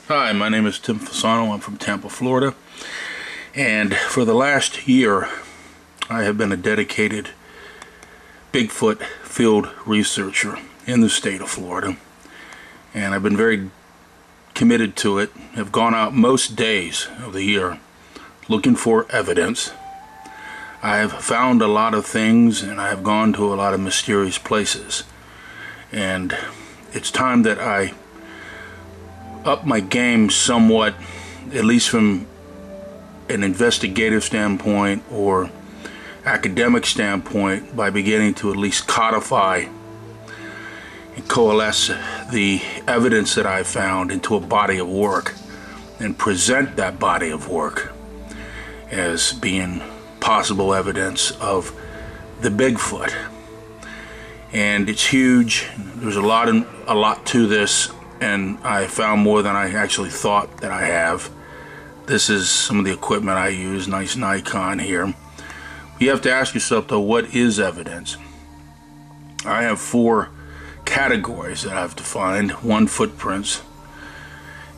Hi, my name is Tim Fasano. I'm from Tampa, Florida. And for the last year, I have been a dedicated Bigfoot field researcher in the state of Florida. And I've been very committed to it. Have gone out most days of the year looking for evidence. I have found a lot of things, and I have gone to a lot of mysterious places. And it's time that I up my game somewhat, at least from an investigative standpoint or academic standpoint, by beginning to at least codify and coalesce the evidence that I found into a body of work and present that body of work as being possible evidence of the Bigfoot. And it's huge. There's a lot to this, and I found more than I actually thought that I have. This is some of the equipment I use, nice Nikon here. You have to ask yourself though, what is evidence? I have 4 categories that I've defined. 1, footprints.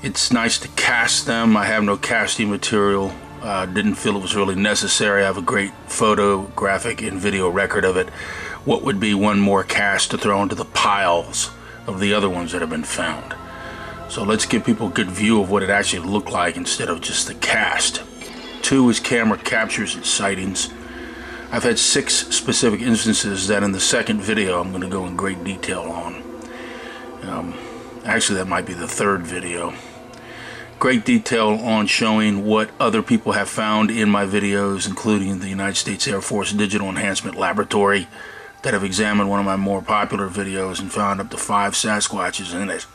It's nice to cast them. I have no casting material. Didn't feel it was really necessary. I have a great photographic and video record of it. What would be one more cast to throw into the piles of the other ones that have been found? So let's give people a good view of what it actually looked like instead of just the cast. 2 is camera captures and sightings. I've had 6 specific instances that in the second video I'm going to go in great detail on. Actually, that might be the 3rd video. Great detail on showing what other people have found in my videos, including the United States Air Force Digital Enhancement Laboratory, that have examined one of my more popular videos and found up to 5 Sasquatches in it.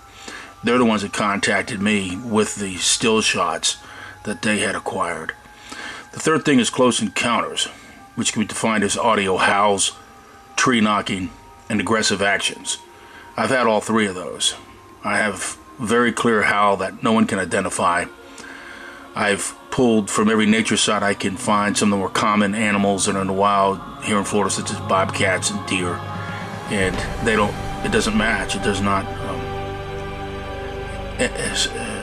They're the ones that contacted me with the still shots that they had acquired. The 3rd thing is close encounters, which can be defined as audio howls, tree knocking, and aggressive actions. I've had all 3 of those. I have very clear howl that no one can identify. I've pulled from every nature site I can find some of the more common animals that are in the wild here in Florida, such as bobcats and deer, and it doesn't match. It does not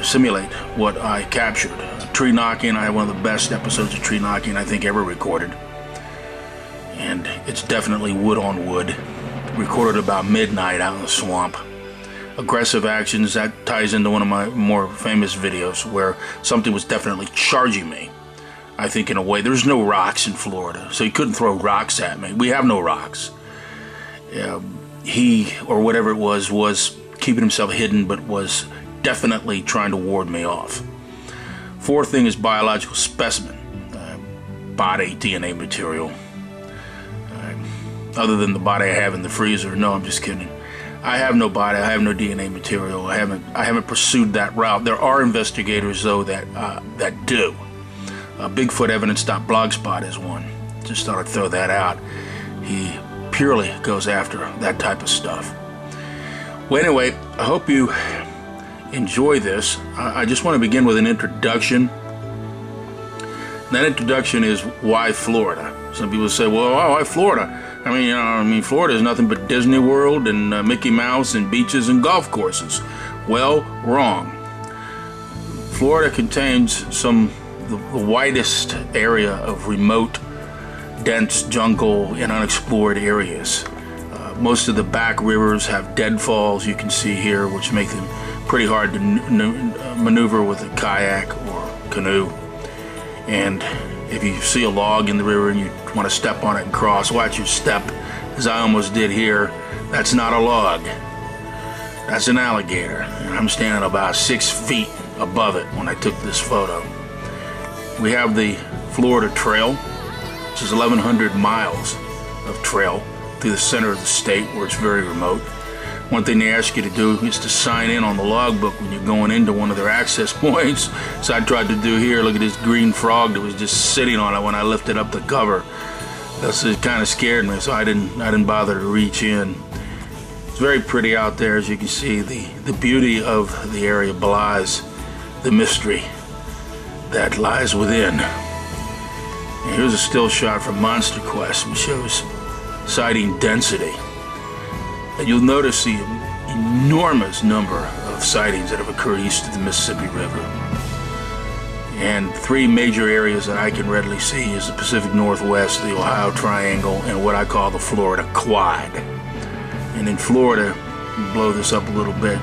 simulate what I captured. Tree knocking, I have one of the best episodes of tree knocking I think ever recorded, and it's definitely wood on wood, recorded about midnight out in the swamp. Aggressive actions, that ties into one of my more famous videos where something was definitely charging me. I think in a way, there's no rocks in Florida, so he couldn't throw rocks at me. We have no rocks. He, or whatever it was keeping himself hidden, but was definitely trying to ward me off. 4th thing is biological specimen, body DNA material. Other than the body I have in the freezer, no, I'm just kidding. I have no body. I have no DNA material. I haven't pursued that route. There are investigators though that do. Bigfootevidence.blogspot is one. Just thought I'd throw that out. He purely goes after that type of stuff. Well, anyway, I hope you enjoy this. I just want to begin with an introduction. That introduction is why Florida. Some people say, well, why Florida? I mean, Florida is nothing but Disney World and Mickey Mouse and beaches and golf courses. Well, wrong. Florida contains the widest area of remote, dense jungle and unexplored areas. Most of the back rivers have deadfalls you can see here, which make them pretty hard to maneuver with a kayak or canoe. And if you see a log in the river and you want to step on it and cross, watch your step, as I almost did here. That's not a log. That's an alligator. And I'm standing about 6 feet above it when I took this photo. We have the Florida Trail, which is 1,100 miles of trail through the center of the state where it's very remote. One thing they ask you to do is to sign in on the logbook when you're going into one of their access points. So I tried to do here. Look at this green frog that was just sitting on it when I lifted up the cover. It kind of scared me, so I didn't bother to reach in. It's very pretty out there, as you can see. The beauty of the area belies the mystery that lies within. And here's a still shot from Monster Quest, which shows sighting density. And you'll notice the enormous number of of sightings that have occurred east of the Mississippi River. And three major areas that I can readily see is the Pacific Northwest, the Ohio Triangle, and what I call the Florida Quad. And in Florida, blow this up a little bit,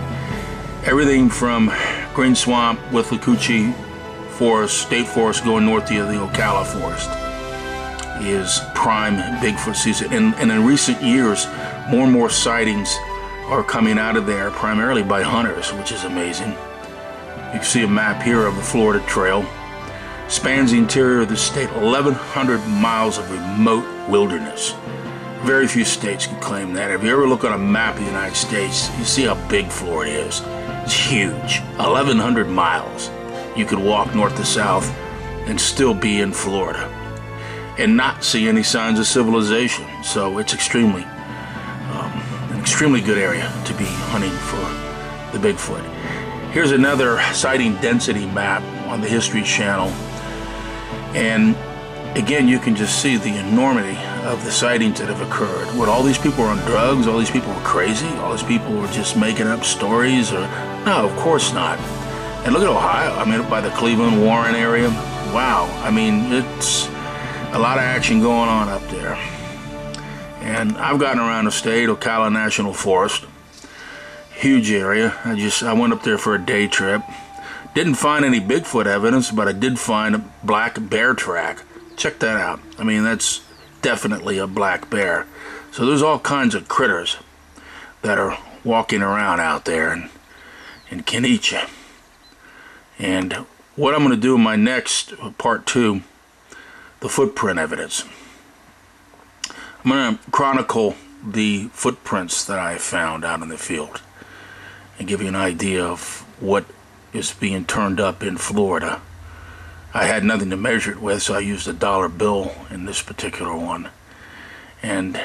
everything from Green Swamp, Withlacoochee Forest, State Forest going north to the Ocala Forest is prime Bigfoot season. And in recent years, more and more sightings are coming out of there, primarily by hunters, which is amazing. You can see a map here of the Florida Trail. Spans the interior of the state, 1,100 miles of remote wilderness. Very few states can claim that. If you ever look on a map of the United States, you see how big Florida is. It's huge. 1,100 miles. You could walk north to south and still be in Florida and not see any signs of civilization. So it's an extremely good area to be hunting for the Bigfoot. Here's another sighting density map on the History Channel. And again, you can just see the enormity of the sightings that have occurred. What, all these people were on drugs? All these people were crazy? All these people were just making up stories? Or no, of course not. And look at Ohio. I mean, by the Cleveland, Warren area. Wow. I mean, it's a lot of action going on up there. And I've gotten around the state, Ocala National Forest. Huge area. I went up there for a day trip. Didn't find any Bigfoot evidence, but I did find a black bear track. Check that out. I mean, that's definitely a black bear. So there's all kinds of critters that are walking around out there and can eat you. And what I'm going to do in my next part 2, the footprint evidence. I'm going to chronicle the footprints that I found out in the field and give you an idea of what is being turned up in Florida. I had nothing to measure it with, so I used a dollar bill in this particular one. And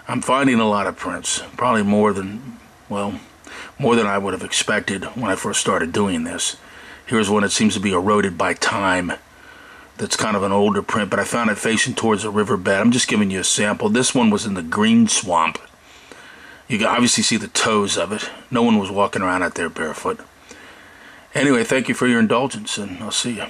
I'm finding a lot of prints, probably more than I would have expected when I first started doing this. Here's one that seems to be eroded by time. That's kind of an older print, but I found it facing towards a riverbed. I'm just giving you a sample. This one was in the Green Swamp. You can obviously see the toes of it. No one was walking around out there barefoot. Anyway, thank you for your indulgence, and I'll see you.